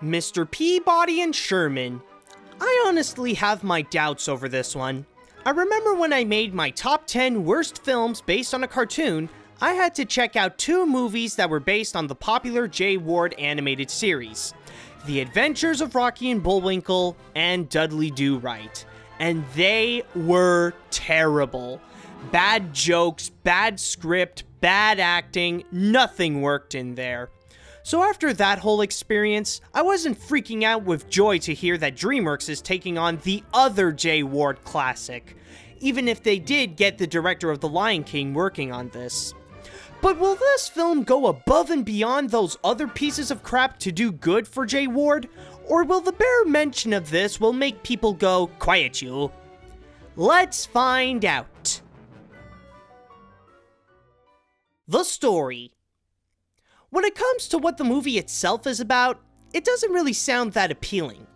Mr. Peabody and Sherman. I honestly have my doubts over this one. I remember when I made my top 10 worst films based on a cartoon, I had to check out 2 movies that were based on the popular Jay Ward animated series. The Adventures of Rocky and Bullwinkle and Dudley Do-Right. And they were terrible. Bad jokes, bad script, bad acting, nothing worked in there. So after that whole experience, I wasn't freaking out with joy to hear that DreamWorks is taking on the other Jay Ward classic, even if they did get the director of The Lion King working on this. But will this film go above and beyond those other pieces of crap to do good for Jay Ward? Or will the bare mention of this will make people go, "Quiet you"? Let's find out. The story. When it comes to what the movie itself is about, it doesn't really sound that appealing.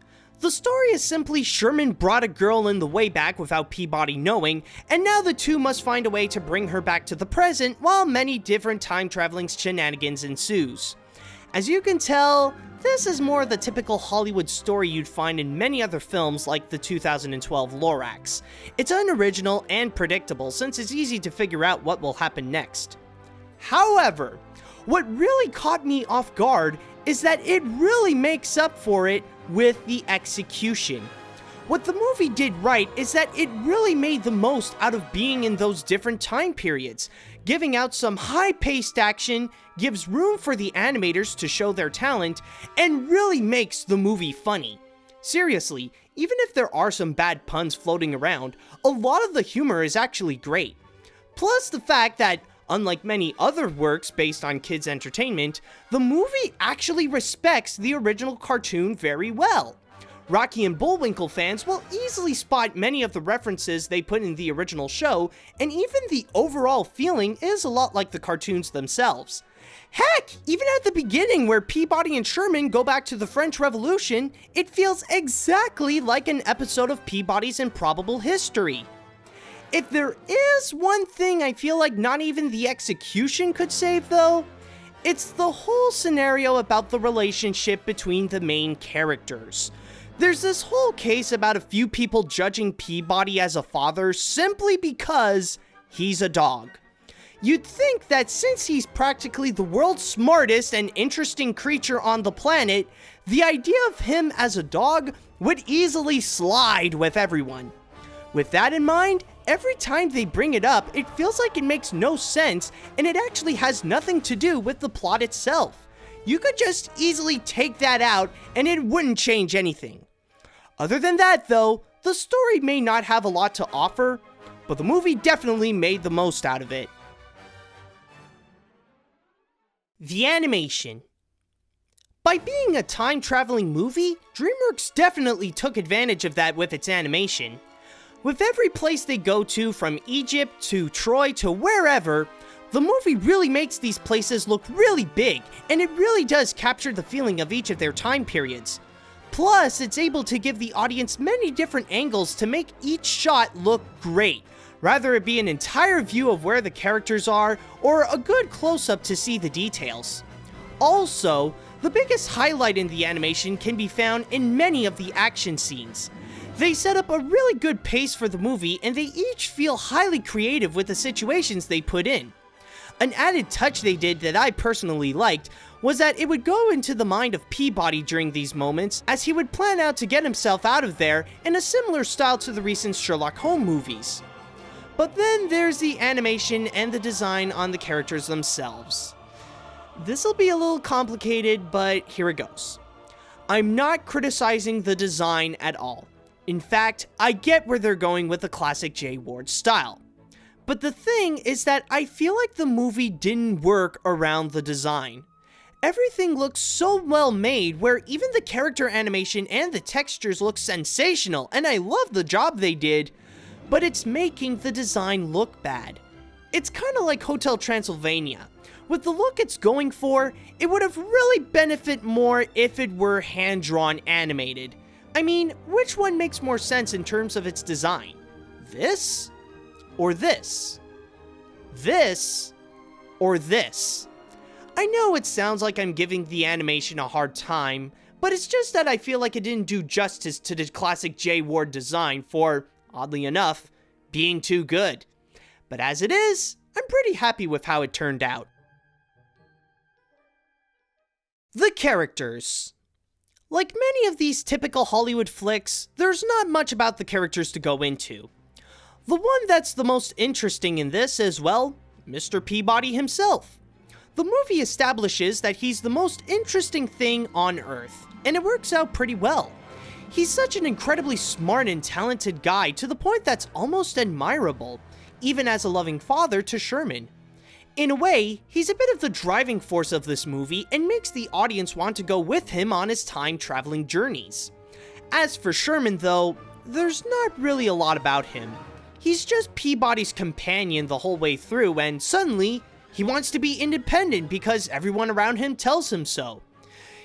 The story is simply Sherman brought a girl in the way back without Peabody knowing, and now the two must find a way to bring her back to the present while many different time-traveling shenanigans ensues. As you can tell, this is more the typical Hollywood story you'd find in many other films like the 2012 Lorax. It's unoriginal and predictable since it's easy to figure out what will happen next. However, what really caught me off guard is that it really makes up for it with the execution. What the movie did right is that it really made the most out of being in those different time periods, giving out some high-paced action, gives room for the animators to show their talent, and really makes the movie funny. Seriously, even if there are some bad puns floating around, a lot of the humor is actually great. Plus the fact that, unlike many other works based on kids' entertainment, the movie actually respects the original cartoon very well. Rocky and Bullwinkle fans will easily spot many of the references they put in the original show, and even the overall feeling is a lot like the cartoons themselves. Heck, even at the beginning where Peabody and Sherman go back to the French Revolution, it feels exactly like an episode of Peabody's Improbable History. If there is one thing I feel like not even the execution could save though, it's the whole scenario about the relationship between the main characters. There's this whole case about a few people judging Peabody as a father simply because he's a dog. You'd think that since he's practically the world's smartest and interesting creature on the planet, the idea of him as a dog would easily slide with everyone. With that in mind, every time they bring it up, it feels like it makes no sense and it actually has nothing to do with the plot itself. You could just easily take that out and it wouldn't change anything. Other than that though, the story may not have a lot to offer, but the movie definitely made the most out of it. The animation. By being a time-traveling movie, DreamWorks definitely took advantage of that with its animation. With every place they go to, from Egypt to Troy to wherever, the movie really makes these places look really big, and it really does capture the feeling of each of their time periods. Plus, it's able to give the audience many different angles to make each shot look great, rather it be an entire view of where the characters are, or a good close-up to see the details. Also, the biggest highlight in the animation can be found in many of the action scenes. They set up a really good pace for the movie, and they each feel highly creative with the situations they put in. An added touch they did that I personally liked was that it would go into the mind of Peabody during these moments, as he would plan out to get himself out of there in a similar style to the recent Sherlock Holmes movies. But then there's the animation and the design on the characters themselves. This'll be a little complicated, but here it goes. I'm not criticizing the design at all. In fact, I get where they're going with the classic Jay Ward style. But the thing is that I feel like the movie didn't work around the design. Everything looks so well made where even the character animation and the textures look sensational, and I love the job they did, but it's making the design look bad. It's kinda like Hotel Transylvania. With the look it's going for, it would have really benefited more if it were hand-drawn animated. I mean, which one makes more sense in terms of its design? This? Or this? This? Or this? I know it sounds like I'm giving the animation a hard time, But it's just that I feel like it didn't do justice to the classic Jay Ward design for, oddly enough, being too good. But as it is, I'm pretty happy with how it turned out. The characters. Like many of these typical Hollywood flicks, there's not much about the characters to go into. The one that's the most interesting in this is, well, Mr. Peabody himself. The movie establishes that he's the most interesting thing on Earth, and it works out pretty well. He's such an incredibly smart and talented guy to the point that's almost admirable, even as a loving father to Sherman. In a way, he's a bit of the driving force of this movie and makes the audience want to go with him on his time-traveling journeys. As for Sherman though, there's not really a lot about him. He's just Peabody's companion the whole way through, and suddenly, he wants to be independent because everyone around him tells him so.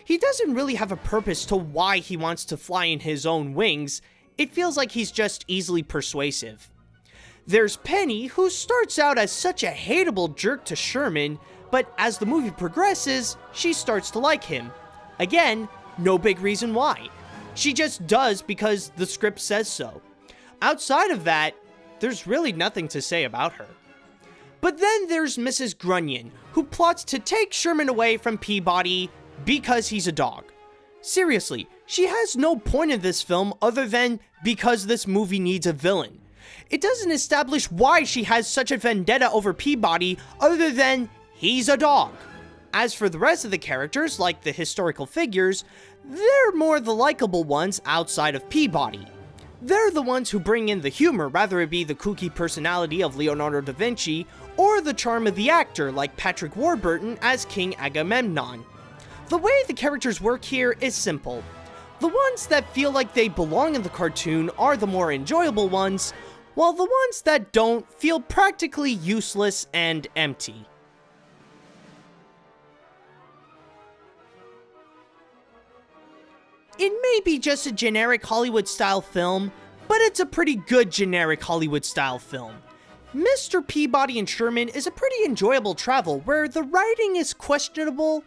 He doesn't really have a purpose to why he wants to fly in his own wings. It feels like he's just easily persuasive. There's Penny, who starts out as such a hateable jerk to Sherman, but as the movie progresses, she starts to like him. Again, no big reason why. She just does because the script says so. Outside of that, there's really nothing to say about her. But then there's Mrs. Grunion, who plots to take Sherman away from Peabody because he's a dog. Seriously, she has no point in this film other than because this movie needs a villain. It doesn't establish why she has such a vendetta over Peabody other than he's a dog. As for the rest of the characters, like the historical figures, they're more the likable ones outside of Peabody. They're the ones who bring in the humor, whether it be the kooky personality of Leonardo da Vinci or the charm of the actor like Patrick Warburton as King Agamemnon. The way the characters work here is simple. The ones that feel like they belong in the cartoon are the more enjoyable ones, while the ones that don't feel practically useless and empty. It may be just a generic Hollywood-style film, but it's a pretty good generic Hollywood-style film. Mr. Peabody and Sherman is a pretty enjoyable travel where the writing is questionable,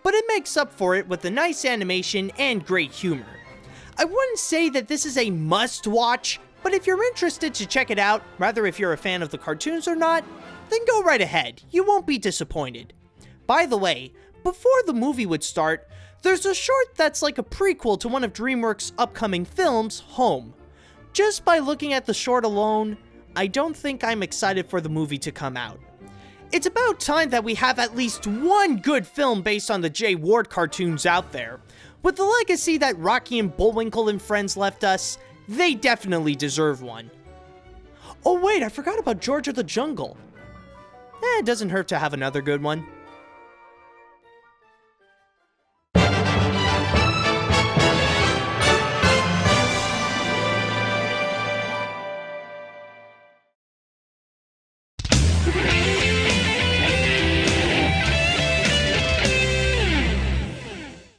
but it makes up for it with a nice animation and great humor. I wouldn't say that this is a must-watch, but if you're interested to check it out, rather if you're a fan of the cartoons or not, then go right ahead, you won't be disappointed. By the way, before the movie would start, there's a short that's like a prequel to one of DreamWorks' upcoming films, Home. Just by looking at the short alone, I don't think I'm excited for the movie to come out. It's about time that we have at least one good film based on the Jay Ward cartoons out there. With the legacy that Rocky and Bullwinkle and Friends left us, they definitely deserve one. Oh wait, I forgot about George of the Jungle. It doesn't hurt to have another good one.